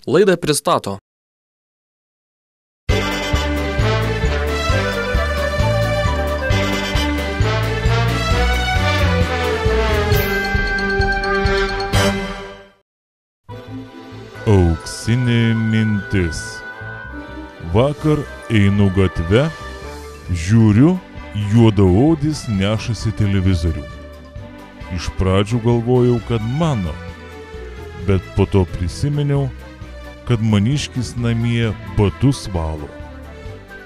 Laidą pristato Auksinė mintis. Vakar einu gatve, žiūriu, juodaodis nešasi televizorių. Iš pradžių galvojau, kad mano, bet po to prisiminiau, kad maniškis namie batus valo.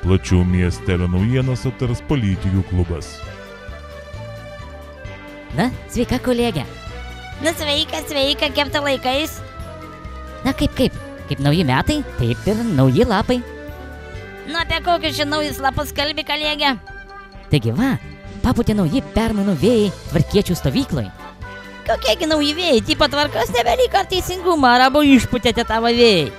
Plačiau miestelio naujienas aptars Politikų klubas. Na, sveika kolegė. Na sveika, kaip ta laikais? Na kaip nauji metai, taip ir nauji lapai. Nu apie kokius čia naujus lapus kalbi, kolegė? Taigi va, papūtė nauji permainų vėjai tvarkiečių stovykloj. Kokiegi nauji vėjai, tipo tvarkos nebelyk ar teisingumą, ar abu išputėte tavo vėjai?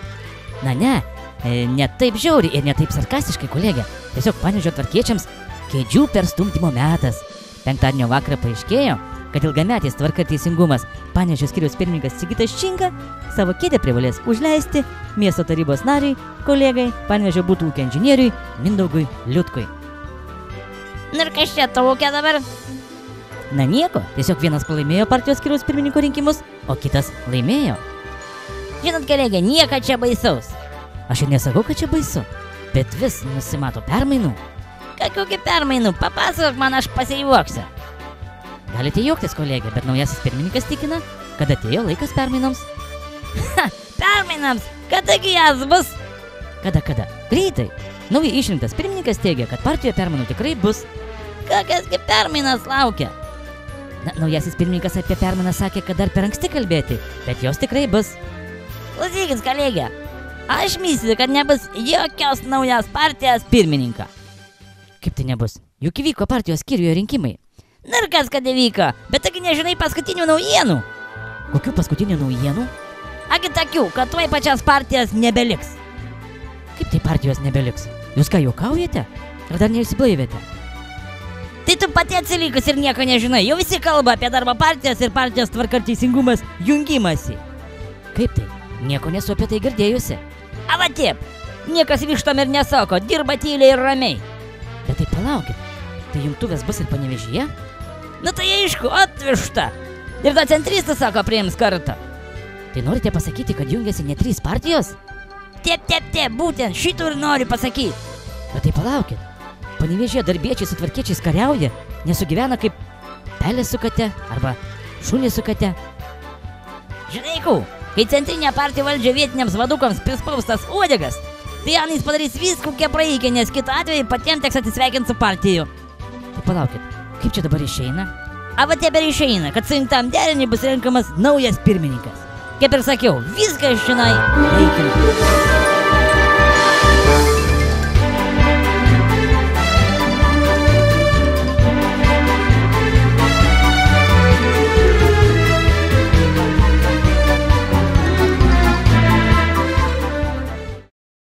Na ne taip žiauri ir ne taip sarkastiškai, kolegė. Tiesiog Panevėžio tvarkiečiams kėdžių perstumdymo metas. Penktadienio vakarą paaiškėjo, kad ilgametis Tvarka ir teisingumas Panevėžio skyriaus pirmininkas Sigitas Činka savo kėdę privalės užleisti miesto tarybos nariui, kolegai, Panevėžio butų ūkio inžinieriui Mindaugui Liutkui. Ir kas čia taukia dabar? Na nieko, tiesiog vienas pralaimėjo partijos skyriaus pirmininko rinkimus, o kitas laimėjo. Žinot, kolegė, nieko čia baisaus. Aš ir nesakau, kad čia baisu, bet vis nusimato permainų. Kokių permainų? Papasakok man, aš pasijuoksiu. Galite juoktis, kolegė, bet naujasis pirmininkas tikina, kad atėjo laikas permainoms. Permainoms? Kadagi jas bus? Kada? Greitai. Naujai išrinktas pirmininkas teigia, kad partijoje permainų tikrai bus. Kokiasgi permainas laukia? Na, naujasis pirmininkas apie permainą sakė, kad dar per anksti kalbėti, bet jos tikrai bus. Klausykis, kolegė, aš mysliu, kad nebus jokios naujos partijos pirmininko. Kaip tai nebus? Juk įvyko partijos skyriuje rinkimai. Na ir kas, kad įvyko, bet taigi nežinai paskutinių naujienų. Kokių paskutinių naujienų? Agi tokių, kad tuoj pačios partijos nebeliks. Kaip tai partijos nebeliks? Jūs ką, juokaujate? Ar dar neišsiblaivėte? Tai tu pati atsilikus ir nieko nežinai. Jau visi kalba apie darbo partijos ir partijos Tvarka ir teisingumas jungimąsi. Kaip tai? Nieko nesu apie tai girdėjusi. A va taip, niekas vištom ir nesako, dirba tyliai ir ramiai. Bet tai palaukit, tai jungtuvės bus ir Panevėžyje? Nu tai aišku, atvišta. Ir ta centristas sako, priims kartą. Tai norite pasakyti, kad jungiasi ne 3 partijos? Taip, būtent šitų ir noriu pasakyti. Bet tai palaukit, Panevėžyje darbiečiai su tvarkiečiais kariauja, nesugyvena kaip pelė su kate arba šunė su kate. Žinai, kai centrinė partija valdžia vietiniams vadukams prispaustas uodegas, tai Janis padarys viską, kiek praeikė, nes kitą atveju patiems teks atsisveikinti su partiju. Tai palaukit, kaip čia dabar išeina? A va taip ir išeina, kad surinktam deriniui bus renkamas naujas pirmininkas. Kaip ir sakiau, viską žinai, reikia.